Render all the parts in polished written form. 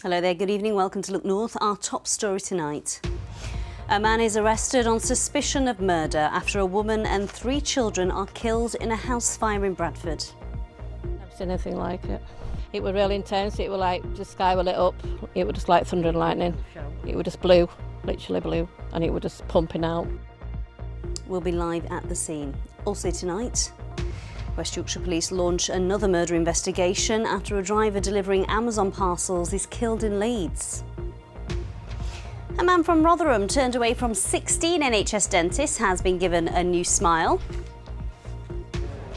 Hello there, good evening, welcome to Look North. Our top story tonight. A man is arrested on suspicion of murder after a woman and 3 children are killed in a house fire in Bradford. I've never seen anything like it. It was really intense. It was like the sky was lit up. It was just like thunder and lightning. It was just blue, literally blue, and it was just pumping out. We'll be live at the scene. Also tonight, West Yorkshire Police launch another murder investigation after a driver delivering Amazon parcels is killed in Leeds. A man from Rotherham turned away from 16 NHS dentists has been given a new smile.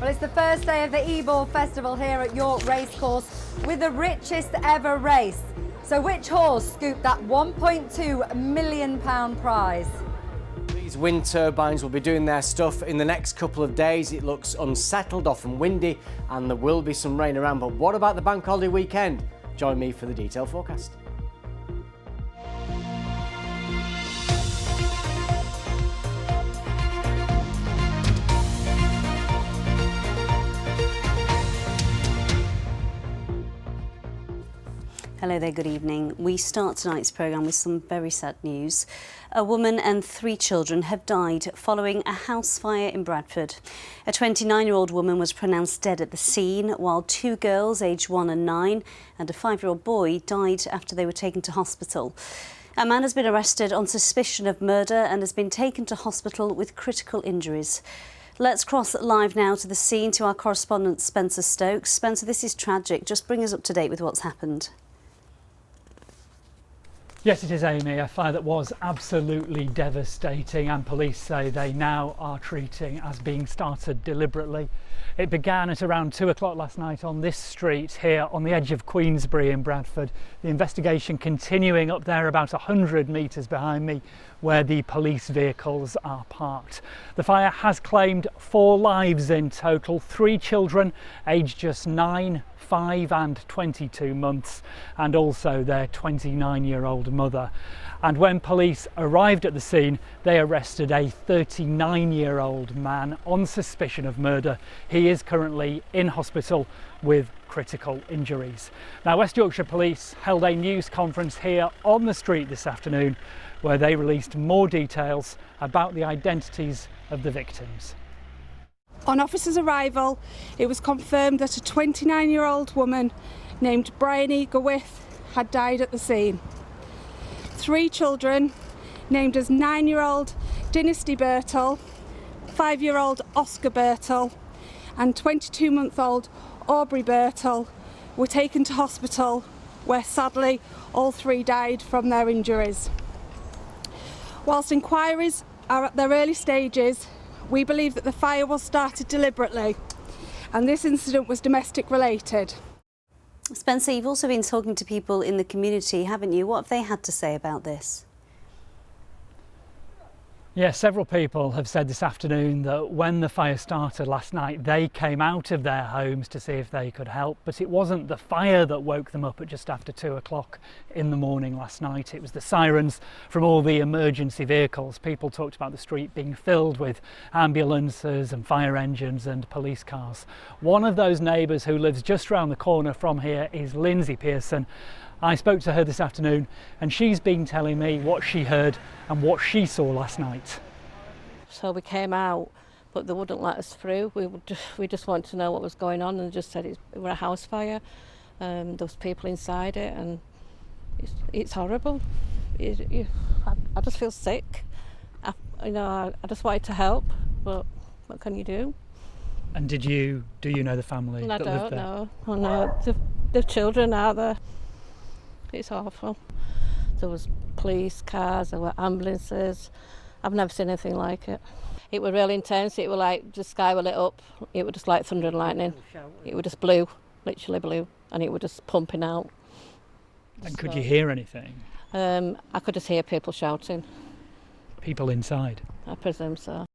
Well, it's the first day of the Ebor Festival here at York Racecourse with the richest ever race. So which horse scooped that £1.2 million prize? These wind turbines will be doing their stuff in the next couple of days. It looks unsettled, often windy, and there will be some rain around. But what about the bank holiday weekend? Join me for the detailed forecast. Hello there, good evening. We start tonight's programme with some very sad news. A woman and 3 children have died following a house fire in Bradford. A 29-year-old woman was pronounced dead at the scene, while 2 girls aged 1 and 9 and a 5-year-old boy died after they were taken to hospital. A man has been arrested on suspicion of murder and has been taken to hospital with critical injuries. Let's cross live now to the scene to our correspondent Spencer Stokes. Spencer, this is tragic. Just bring us up to date with what's happened. Yes, it is, Amy. A fire that was absolutely devastating, and police say they now are treating as being started deliberately. It began at around 2 o'clock last night on this street here on the edge of Queensbury in Bradford. The investigation continuing up there about 100 metres behind me, where the police vehicles are parked. The fire has claimed 4 lives in total, 3 children aged just 9, 5 and 22 months, and also their 29-year-old mother. And when police arrived at the scene, they arrested a 39-year-old man on suspicion of murder. He is currently in hospital with critical injuries. Now, West Yorkshire Police held a news conference here on the street this afternoon where they released more details about the identities of the victims. On officers' arrival, it was confirmed that a 29-year-old woman named Bryony Gawith had died at the scene. 3 children, named as 9-year-old Dynasty Birtle, 5-year-old Oscar Birtle and 22-month-old Aubrey Birtle, were taken to hospital, where sadly all 3 died from their injuries. Whilst inquiries are at their early stages, we believe that the fire was started deliberately and this incident was domestic related. Spencer, you've also been talking to people in the community, haven't you? What have they had to say about this? Yes, several people have said this afternoon that when the fire started last night, they came out of their homes to see if they could help, but it wasn't the fire that woke them up at just after 2 o'clock in the morning last night. It was the sirens from all the emergency vehicles. People talked about the street being filled with ambulances and fire engines and police cars. One of those neighbours who lives just round the corner from here is Lindsay Pearson. I spoke to her this afternoon and she's been telling me what she heard and what she saw last night. So we came out, but they wouldn't let us through. We just wanted to know what was going on, and just said it was a house fire. There was people inside it, and it's horrible. I just feel sick. I just wanted to help, but what can you do? And do you know the family that lived there? I don't know. The children are there. It's awful. There was police cars, there were ambulances. I've never seen anything like it. It was really intense. It was like the sky was lit up. It was just like thunder and lightning. It was just blue, literally blue, and it was just pumping out. And could you hear anything? I could just hear people shouting. People inside? I presume so.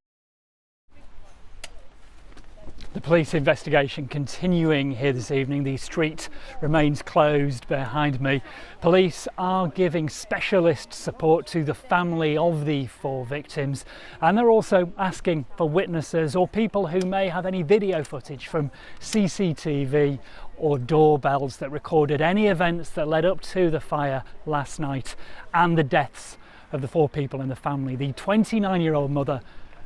The police investigation continuing here this evening. The street remains closed behind me. Police are giving specialist support to the family of the 4 victims, and they're also asking for witnesses or people who may have any video footage from CCTV or doorbells that recorded any events that led up to the fire last night and the deaths of the 4 people in the family. The 29-year-old mother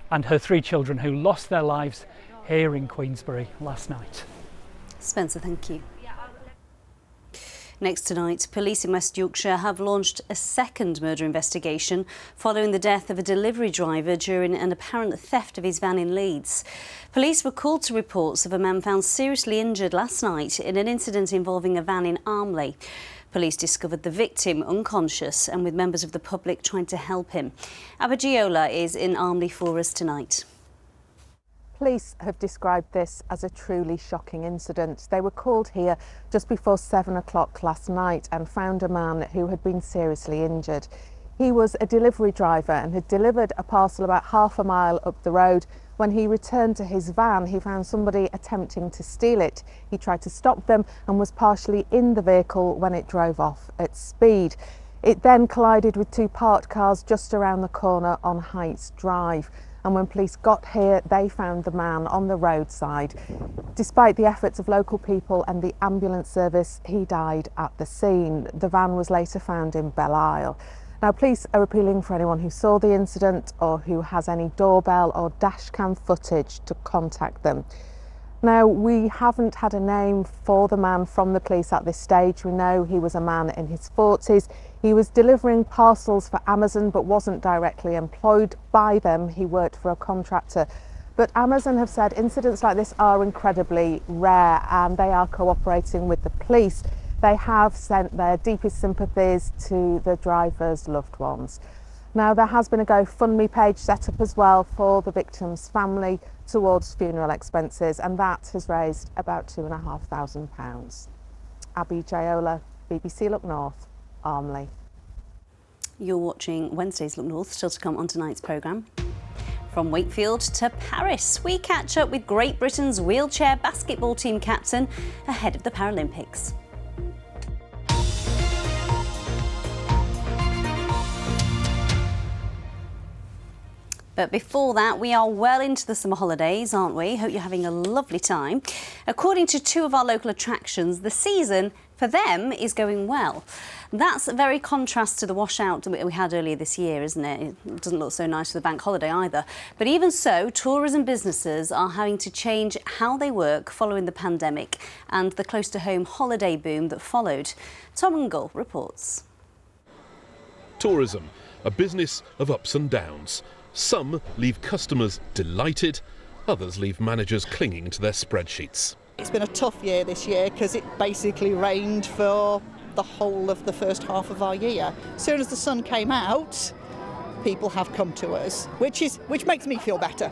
and her 3 children who lost their lives here in Queensbury last night. Spencer, thank you. Next tonight, police in West Yorkshire have launched a second murder investigation following the death of a delivery driver during an apparent theft of his van in Leeds. Police were called to reports of a man found seriously injured last night in an incident involving a van in Armley. Police discovered the victim unconscious and with members of the public trying to help him. Ebor is in Armley for us tonight. Police have described this as a truly shocking incident. They were called here just before 7 o'clock last night and found a man who had been seriously injured. He was a delivery driver and had delivered a parcel about half a mile up the road. When he returned to his van, he found somebody attempting to steal it. He tried to stop them and was partially in the vehicle when it drove off at speed. It then collided with 2 parked cars just around the corner on Heights Drive. And when police got here, they found the man on the roadside. Despite the efforts of local people and the ambulance service, he died at the scene. The van was later found in Belle Isle. Now, police are appealing for anyone who saw the incident or who has any doorbell or dashcam footage to contact them. Now, we haven't had a name for the man from the police at this stage. We know he was a man in his 40s. He was delivering parcels for Amazon but wasn't directly employed by them. He worked for a contractor. But Amazon have said incidents like this are incredibly rare and they are cooperating with the police. They have sent their deepest sympathies to the driver's loved ones. Now, there has been a GoFundMe page set up as well for the victim's family towards funeral expenses, and that has raised about £2,500. Abby Jayola, BBC Look North, Armley. You're watching Wednesday's Look North, still to come on tonight's programme. From Wakefield to Paris, we catch up with Great Britain's wheelchair basketball team captain ahead of the Paralympics. But before that, we are well into the summer holidays, aren't we? Hope you're having a lovely time. According to 2 of our local attractions, the season for them is going well. That's a very contrast to the washout that we had earlier this year, isn't it? It doesn't look so nice for the bank holiday either. But even so, tourism businesses are having to change how they work following the pandemic and the close-to-home holiday boom that followed. Tom Ungle reports. Tourism, a business of ups and downs. Some leave customers delighted, others leave managers clinging to their spreadsheets. It's been a tough year this year because it basically rained for the whole of the first half of our year. As soon as the sun came out, people have come to us, which makes me feel better.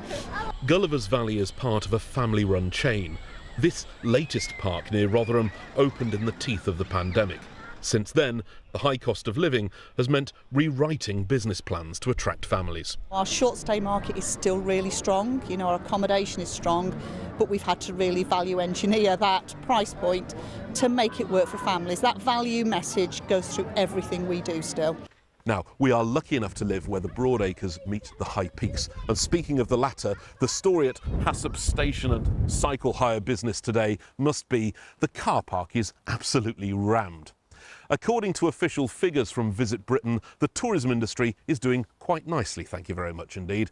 Gulliver's Valley is part of a family-run chain. This latest park near Rotherham opened in the teeth of the pandemic. Since then, the high cost of living has meant rewriting business plans to attract families. Our short stay market is still really strong, our accommodation is strong, but we've had to really value engineer that price point to make it work for families. That value message goes through everything we do still. Now, we are lucky enough to live where the broad acres meet the high peaks. And speaking of the latter, the story at Hassop Station and cycle hire business today must be the car park is absolutely rammed. According to official figures from Visit Britain, the tourism industry is doing quite nicely, thank you very much indeed.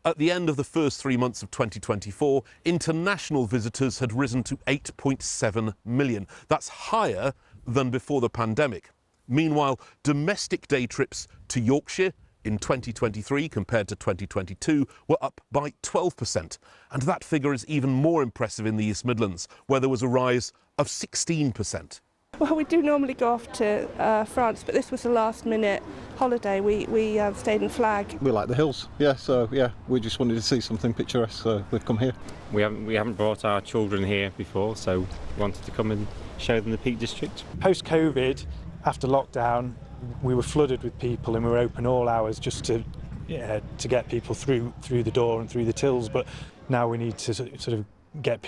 At the end of the first 3 months of 2024, international visitors had risen to 8.7 million. That's higher than before the pandemic. Meanwhile, domestic day trips to Yorkshire in 2023 compared to 2022 were up by 12%. And that figure is even more impressive in the East Midlands, where there was a rise of 16%. Well, we do normally go off to France, but this was a last-minute holiday. We stayed in Flag. We like the hills, so we just wanted to see something picturesque, so we've come here. We haven't brought our children here before, so we wanted to come and show them the Peak District. Post-COVID, after lockdown, we were flooded with people and we were open all hours just to get people through the door and through the tills, but now we need to sort of get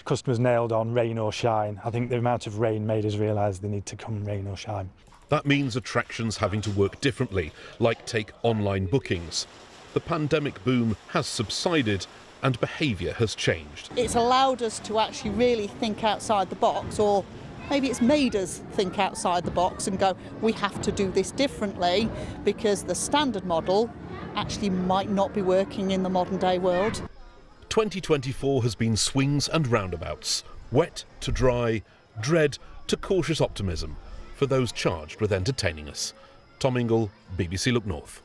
customers nailed on rain or shine. I think the amount of rain made us realise they need to come rain or shine. That means attractions having to work differently, like take online bookings. The pandemic boom has subsided and behaviour has changed. It's allowed us to actually really think outside the box, or maybe it's made us think outside the box and go, we have to do this differently because the standard model actually might not be working in the modern day world. 2024 has been swings and roundabouts, wet to dry, dread to cautious optimism for those charged with entertaining us. Tom Ingle, BBC Look North.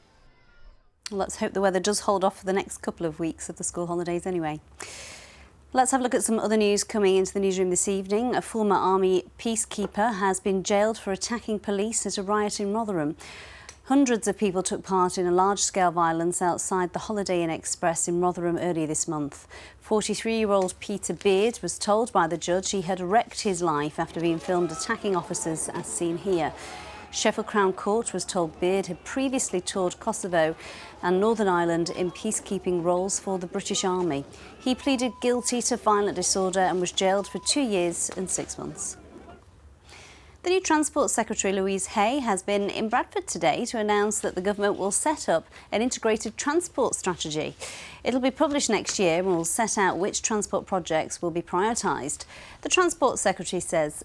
Let's hope the weather does hold off for the next couple of weeks of the school holidays anyway. Let's have a look at some other news coming into the newsroom this evening. A former army peacekeeper has been jailed for attacking police at a riot in Rotherham. Hundreds of people took part in a large-scale violence outside the Holiday Inn Express in Rotherham earlier this month. 43-year-old Peter Beard was told by the judge he had wrecked his life after being filmed attacking officers, as seen here. Sheffield Crown Court was told Beard had previously toured Kosovo and Northern Ireland in peacekeeping roles for the British Army. He pleaded guilty to violent disorder and was jailed for 2 years and 6 months. The new Transport Secretary, Louise Hay, has been in Bradford today to announce that the government will set up an integrated transport strategy. It'll be published next year and will set out which transport projects will be prioritised. The Transport Secretary says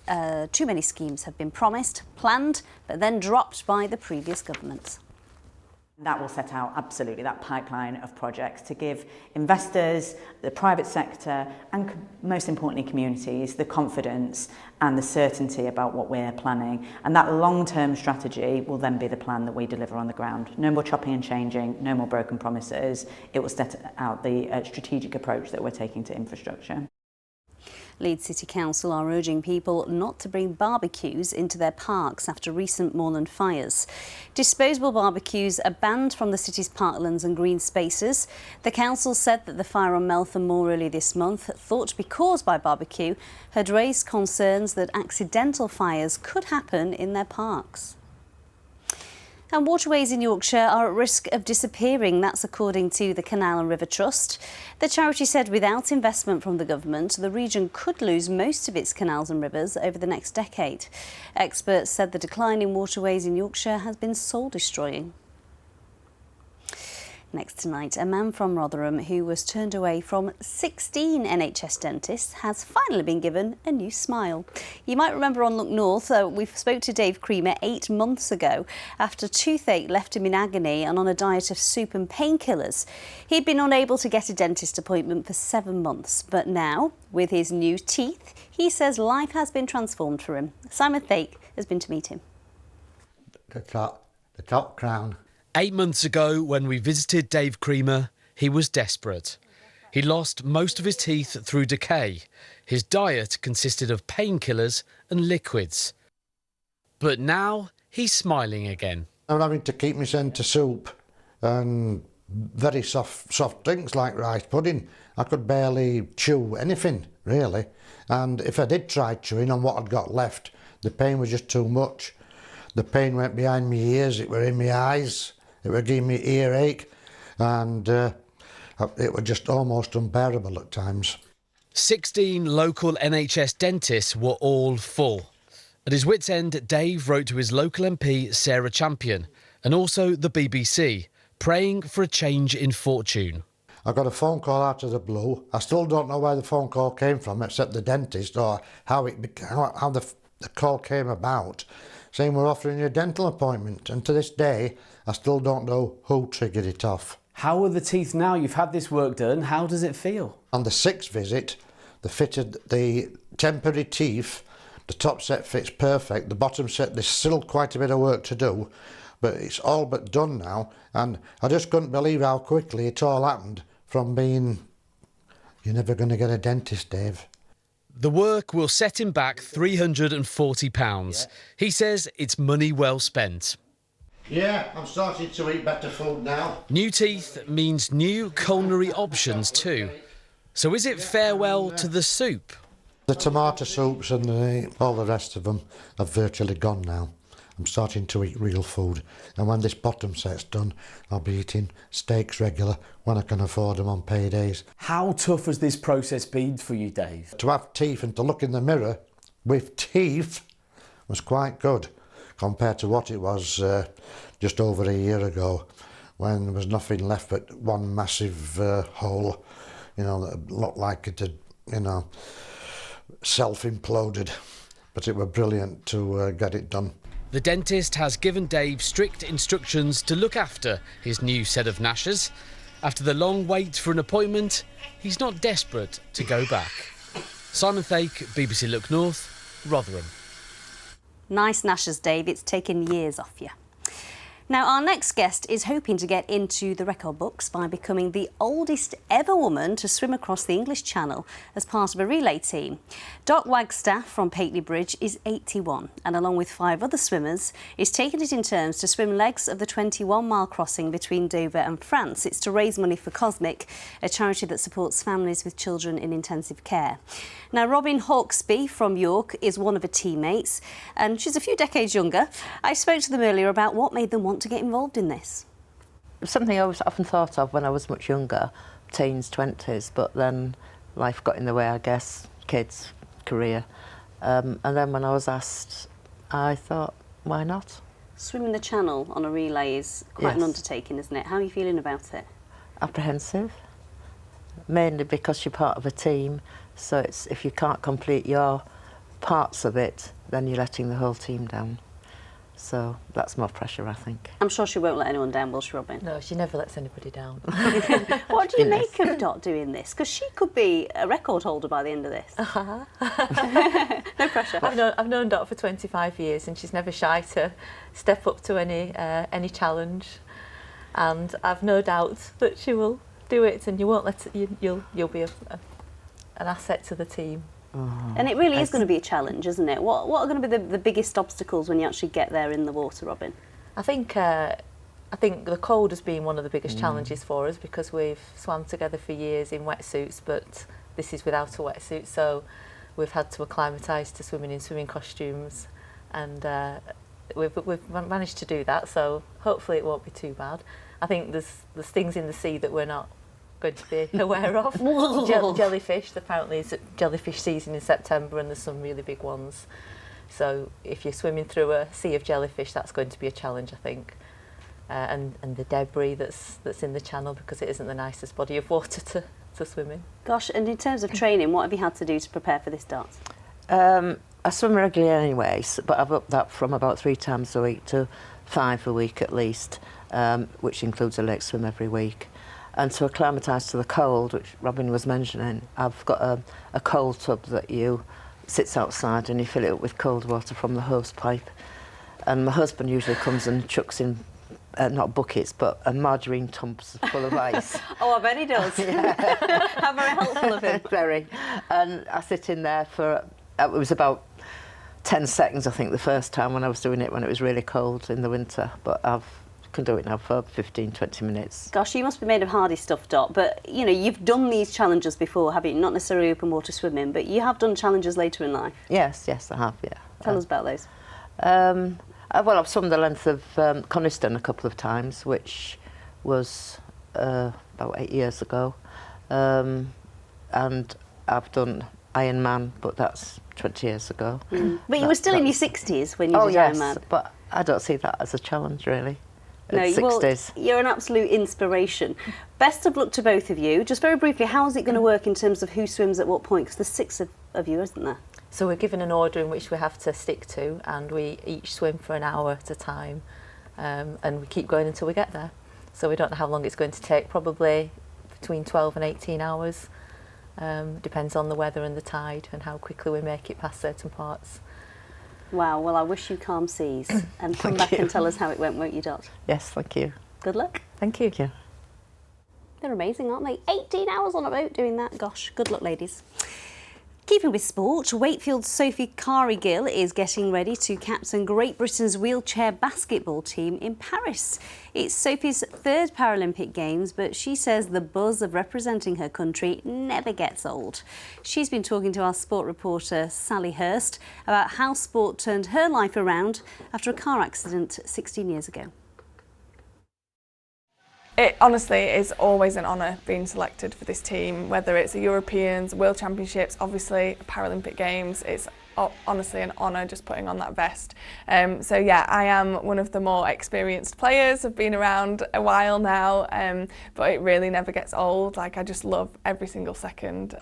too many schemes have been promised, planned, but then dropped by the previous government. That will set out absolutely that pipeline of projects to give investors, the private sector and most importantly communities the confidence and the certainty about what we're planning, and that long-term strategy will then be the plan that we deliver on the ground. No more chopping and changing, no more broken promises. It will set out the strategic approach that we're taking to infrastructure. Leeds City Council are urging people not to bring barbecues into their parks after recent moorland fires. Disposable barbecues are banned from the city's parklands and green spaces. The council said that the fire on Meltham Moor earlier this month, thought to be caused by barbecue, had raised concerns that accidental fires could happen in their parks. And waterways in Yorkshire are at risk of disappearing, that's according to the Canal and River Trust. The charity said without investment from the government, the region could lose most of its canals and rivers over the next decade. Experts said the decline in waterways in Yorkshire has been soul-destroying. Next tonight, a man from Rotherham who was turned away from 16 NHS dentists has finally been given a new smile. You might remember on Look North, we spoke to Dave Creamer 8 months ago after toothache left him in agony and on a diet of soup and painkillers. He'd been unable to get a dentist appointment for 7 months, but now, with his new teeth, he says life has been transformed for him. Simon Thake has been to meet him. The top crown. 8 months ago, when we visited Dave Creamer, he was desperate. He lost most of his teeth through decay. His diet consisted of painkillers and liquids. But now he's smiling again. I'm having to keep myself to soup and very soft drinks like rice pudding. I could barely chew anything, really. And if I did try chewing on what I'd got left, the pain was just too much. The pain went behind my ears, it were in my eyes. It would give me earache, and it was just almost unbearable at times. 16 local NHS dentists were all full. At his wit's end, Dave wrote to his local MP, Sarah Champion, and also the BBC, praying for a change in fortune. I got a phone call out of the blue. I still don't know where the phone call came from, except the dentist, or how the call came about, saying we're offering you a dental appointment, and to this day I still don't know who triggered it off. How are the teeth now? You've had this work done. How does it feel? On the 6th visit, they fitted the temporary teeth. The top set fits perfect. The bottom set, there's still quite a bit of work to do, but it's all but done now, and I just couldn't believe how quickly it all happened from being, you're never going to get a dentist, Dave. The work will set him back £340. He says it's money well spent. Yeah, I'm starting to eat better food now. New teeth means new culinary options too. So is it farewell to the soup? The tomato soups and all the rest of them are virtually gone now. I'm starting to eat real food. And when this bottom set's done, I'll be eating steaks regular when I can afford them on paydays. How tough has this process been for you, Dave? To have teeth and to look in the mirror with teeth was quite good compared to what it was just over a year ago, when there was nothing left but one massive hole, you know, that looked like it had, you know, self-imploded. But it was brilliant to get it done. The dentist has given Dave strict instructions to look after his new set of gnashers. After the long wait for an appointment, he's not desperate to go back. Simon Thake, BBC Look North, Rotherham. Nice gnashers, Dave. It's taken years off you. Now, our next guest is hoping to get into the record books by becoming the oldest ever woman to swim across the English Channel as part of a relay team. Dot Wagstaff from Pateley Bridge is 81 and, along with 5 other swimmers, is taking it in turns to swim legs of the 21-mile crossing between Dover and France. It's to raise money for Cosmic, a charity that supports families with children in intensive care. Now, Robin Hawksby from York is one of her teammates, and she's a few decades younger. I spoke to them earlier about what made them want to get involved in this. Something I was often thought of when I was much younger, teens, 20s, but then life got in the way, I guess, kids, career. And then when I was asked, I thought, why not? Swimming the Channel on a relay is quite an undertaking, isn't it? How are you feeling about it? Apprehensive, mainly because you're part of a team, so it's, if you can't complete your parts of it, then you're letting the whole team down. So that's more pressure, I think. I'm sure she won't let anyone down, will she, Robin? No, she never lets anybody down. What do you make of Dot doing this? Because she could be a record holder by the end of this. No pressure. I've known Dot for 25 years, and she's never shy to step up to any challenge. And I've no doubt that she will do it, and you won't let it, you'll be an asset to the team. And it really is going to be a challenge, isn't it? What are going to be the biggest obstacles when you actually get there in the water, Robin? I think the cold has been one of the biggest challenges for us, because we've swam together for years in wetsuits, but this is without a wetsuit, so we've had to acclimatise to swimming in swimming costumes, and we've managed to do that, so hopefully it won't be too bad. I think there's things in the sea that we're not going to be aware of. Jellyfish, apparently it's jellyfish season in September, and there's some really big ones. So if you're swimming through a sea of jellyfish, that's going to be a challenge, I think. And the debris that's in the channel, because it isn't the nicest body of water to swim in. Gosh, and in terms of training, what have you had to do to prepare for this dance? I swim regularly anyway, but I've upped that from about 3 times a week to 5 a week at least, which includes a lake swim every week. And to acclimatise to the cold, which Robin was mentioning, I've got a cold tub that sits outside, and you fill it up with cold water from the hose pipe. And my husband usually comes and chucks in, not buckets, but margarine tubs full of ice. Oh, I bet he does. Yeah. How very helpful of him. Very. And I sit in there for, it was about 10 seconds, I think, the first time when I was doing it, when it was really cold in the winter. But I can do it now for 15, 20 minutes. Gosh, you must be made of hardy stuff, Dot, but, you know, you've done these challenges before, haven't you? Not necessarily open water swimming, but you have done challenges later in life. Yes, I have, yeah. Tell us about those. Well, I've swum the length of Coniston a couple of times, which was about 8 years ago. And I've done Ironman, but that's 20 years ago. But you were still in your 60s when you did Ironman. But I don't see that as a challenge, really. No, well, 60s. You're an absolute inspiration. Best of luck to both of you. Just very briefly, how is it going to work in terms of who swims at what point? Because there's 6 of you, isn't there? So we're given an order in which we have to stick to, and we each swim for an hour at a time, and we keep going until we get there. So we don't know how long it's going to take, probably between 12 and 18 hours. Depends on the weather and the tide and how quickly we make it past certain parts. Wow, well, I wish you calm seas, and come back and tell us how it went, won't you, Dot? Yes, thank you. Good luck. Thank you. Yeah. They're amazing, aren't they? 18 hours on a boat doing that. Gosh, good luck, ladies. Keeping with sport, Wakefield's Sophie Carrigill is getting ready to captain Great Britain's wheelchair basketball team in Paris. It's Sophie's third Paralympic Games, but she says the buzz of representing her country never gets old. She's been talking to our sport reporter Sally Hurst about how sport turned her life around after a car accident 16 years ago. It honestly is always an honour being selected for this team, whether it's the Europeans, World Championships, obviously Paralympic Games. It's honestly an honour just putting on that vest. So yeah, I am one of the more experienced players. I've been around a while now, but it really never gets old. Like, I just love every single second.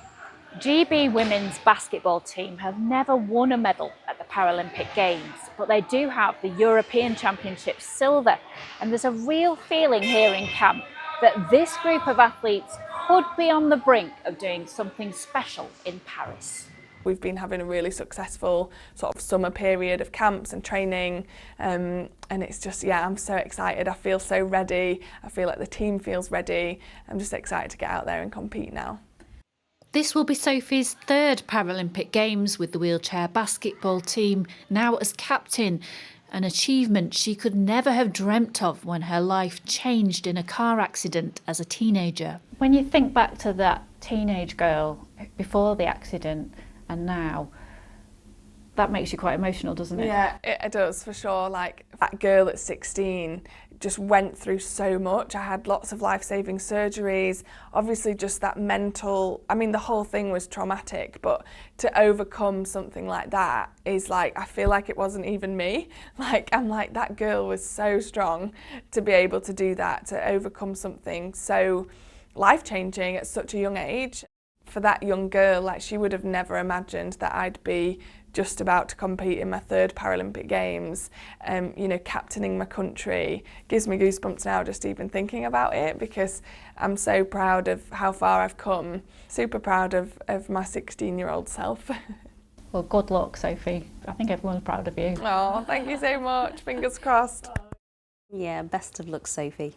GB women's basketball team have never won a medal at the Paralympic Games, but they do have the European Championships silver. And there's a real feeling here in camp that this group of athletes could be on the brink of doing something special in Paris. We've been having a really successful sort of summer period of camps and training, and it's just, yeah, I'm so excited. I feel so ready. I feel like the team feels ready. I'm just excited to get out there and compete now. This will be Sophie's third Paralympic Games with the wheelchair basketball team, now as captain, an achievement she could never have dreamt of when her life changed in a car accident as a teenager. When you think back to that teenage girl before the accident and now, that makes you quite emotional, doesn't it? Yeah, it does, for sure. Like, that girl at 16 just went through so much. I had lots of life-saving surgeries, obviously just that mental, I mean, the whole thing was traumatic, but to overcome something like that is like, I feel like it wasn't even me. Like, I'm like, that girl was so strong to be able to do that, to overcome something so life-changing at such a young age. For that young girl, like, she would have never imagined that I'd be just about to compete in my third Paralympic Games, you know, captaining my country. Gives me goosebumps now just even thinking about it, because I'm so proud of how far I've come. Super proud of my 16-year-old self. Well, good luck, Sophie. I think everyone's proud of you. Oh, thank you so much. Fingers crossed. Yeah, best of luck, Sophie.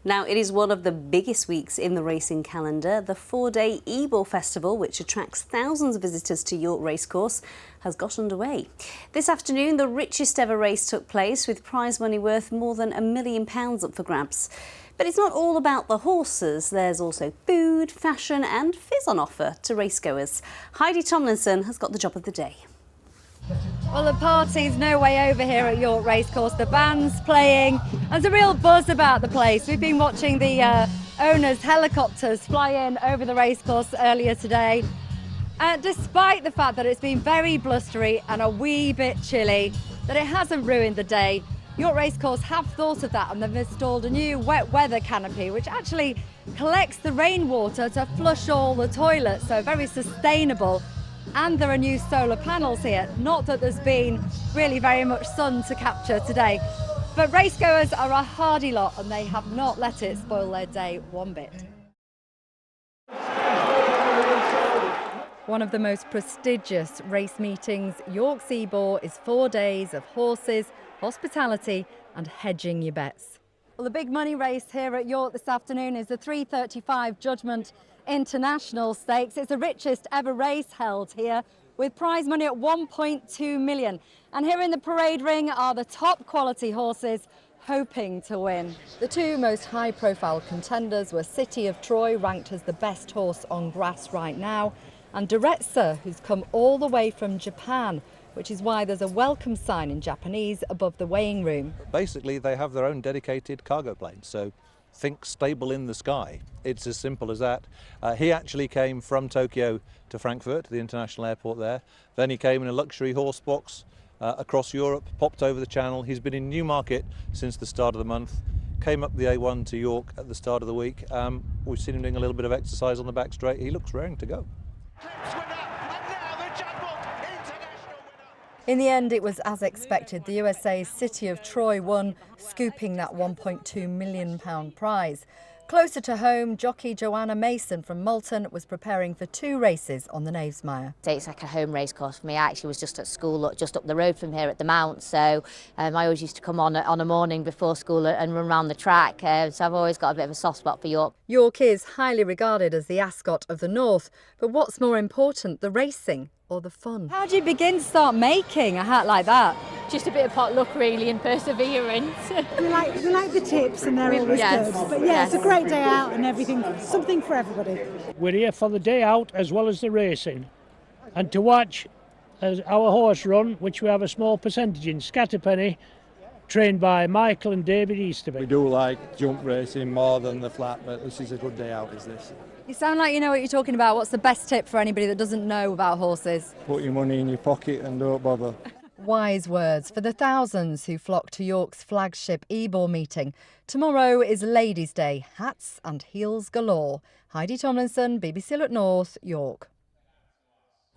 Now, it is one of the biggest weeks in the racing calendar. The 4-day Ebor Festival, which attracts thousands of visitors to York Racecourse, has got underway. This afternoon, the richest ever race took place, with prize money worth more than £1 million up for grabs. But it's not all about the horses. There's also food, fashion and fizz on offer to racegoers. Heidi Tomlinson has got the job of the day. Well, the party's no way over here at York Racecourse. The band's playing. There's a real buzz about the place. We've been watching the owners' helicopters fly in over the racecourse earlier today. Despite the fact that it's been very blustery and a wee bit chilly, that it hasn't ruined the day. York Racecourse have thought of that, and they've installed a new wet weather canopy which actually collects the rainwater to flush all the toilets, so very sustainable. And there are new solar panels here. Not that there's been really very much sun to capture today, but racegoers are a hardy lot and they have not let it spoil their day one bit. One of the most prestigious race meetings, York's Ebor, is 4 days of horses, hospitality and hedging your bets. Well, the big money race here at York this afternoon is the 335 Judgment International Stakes. It's the richest ever race held here, with prize money at 1.2 million. And here in the parade ring are the top quality horses hoping to win. The two most high profile contenders were City of Troy, ranked as the best horse on grass right now, and Duretsa, who's come all the way from Japan, which is why there's a welcome sign in Japanese above the weighing room. Basically, they have their own dedicated cargo plane, so think stable in the sky. It's as simple as that. He actually came from Tokyo to Frankfurt, the international airport there. Then he came in a luxury horse box across Europe, popped over the channel. He's been in Newmarket since the start of the month, came up the A1 to York at the start of the week. We've seen him doing a little bit of exercise on the back straight. He looks raring to go. In the end, it was as expected. The USA's City of Troy won, scooping that £1.2 million prize. Closer to home, jockey Joanna Mason from Malton was preparing for 2 races on the Knavesmire. It's like a home race course for me. I actually was just at school, just up the road from here at the Mount, so I always used to come on a morning before school and run around the track, so I've always got a bit of a soft spot for York. York is highly regarded as the ascot of the North, but what's more important, the racing or the fun? How do you begin to start making a hat like that? Just a bit of potluck really and perseverance. We like the tips and they're always good. But yeah, it's a great day out and everything, something for everybody. We're here for the day out as well as the racing, and to watch as our horse run, which we have a small percentage in, Scatterpenny, trained by Michael and David Easterby. We do like jump racing more than the flat, but this is a good day out, is this? You sound like you know what you're talking about. What's the best tip for anybody that doesn't know about horses? Put your money in your pocket and don't bother. Wise words for the thousands who flock to York's flagship Ebor meeting. Tomorrow is Ladies' Day, hats and heels galore. Heidi Tomlinson, BBC Look North, York.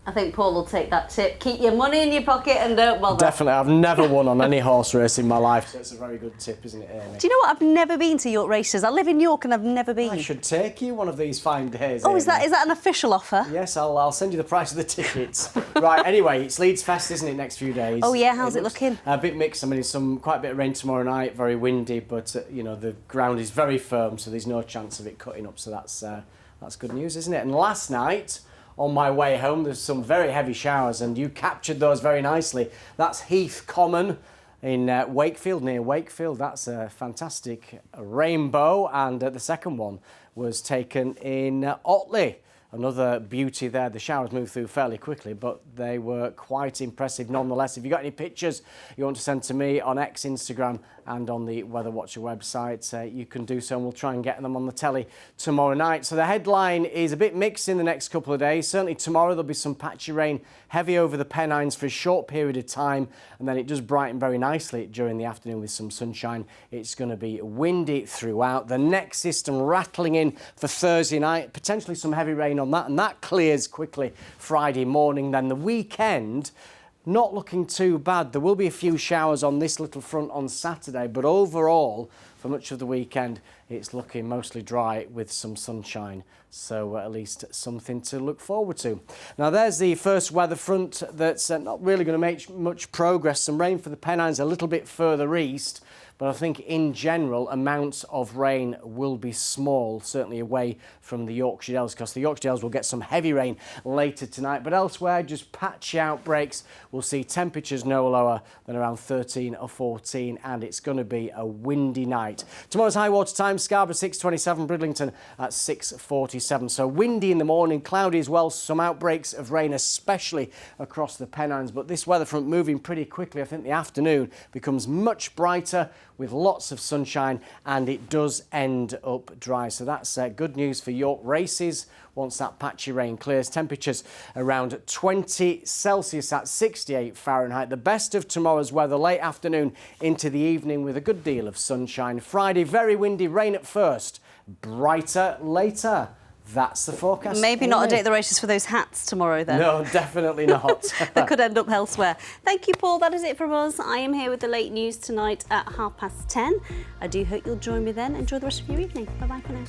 I think Paul will take that tip. Keep your money in your pocket and don't bother. Definitely. I've never won on any horse race in my life, so it's a very good tip, isn't it, Amy? Do you know what? I've never been to York races. I live in York and I've never been. I should take you one of these fine days. Oh, Amy. is that an official offer? Yes, I'll send you the price of the tickets. Right, anyway, it's Leeds Fest, isn't it, next few days? Oh, yeah, how's it looking? A bit mixed. I mean, it's quite a bit of rain tomorrow night, very windy, but, you know, the ground is very firm, so there's no chance of it cutting up, so that's good news, isn't it? And last night, on my way home, there's some very heavy showers, and you captured those very nicely. That's Heath Common in Wakefield, near Wakefield. That's a fantastic rainbow, and the second one was taken in Otley. Another beauty there. The showers moved through fairly quickly, but they were quite impressive nonetheless. If you've got any pictures you want to send to me on X, Instagram and on the Weather Watcher website, you can do so, and we'll try and get them on the telly tomorrow night. So the headline is a bit mixed in the next couple of days. Certainly tomorrow there'll be some patchy rain, heavy over the Pennines for a short period of time, and then it does brighten very nicely during the afternoon with some sunshine. It's going to be windy throughout. The next system rattling in for Thursday night, potentially some heavy rain on that, and that clears quickly Friday morning. Then the weekend, not looking too bad. There will be a few showers on this little front on Saturday, but overall, for much of the weekend, it's looking mostly dry with some sunshine. So at least something to look forward to. Now there's the first weather front that's not really going to make much progress. Some rain for the Pennines a little bit further east, but I think in general amounts of rain will be small, certainly away from the Yorkshire Dales, because the Yorkshire Dales will get some heavy rain later tonight, but elsewhere just patchy outbreaks. We'll see temperatures no lower than around 13 or 14, and it's going to be a windy night. Tomorrow's high water time, Scarborough 6:27, Bridlington at 6:47. So windy in the morning, cloudy as well, some outbreaks of rain, especially across the Pennines, but this weather front moving pretty quickly. I think the afternoon becomes much brighter with lots of sunshine, and it does end up dry. So that's good news for York races once that patchy rain clears. Temperatures around 20 Celsius at 68 Fahrenheit. The best of tomorrow's weather late afternoon into the evening with a good deal of sunshine. Friday, very windy, rain at first, brighter later. That's the forecast. Maybe not a day at the races for those hats tomorrow then. No, definitely not. That could end up elsewhere. Thank you, Paul. That is it from us. I am here with the late news tonight at 10:30. I do hope you'll join me then. Enjoy the rest of your evening. Bye-bye for now.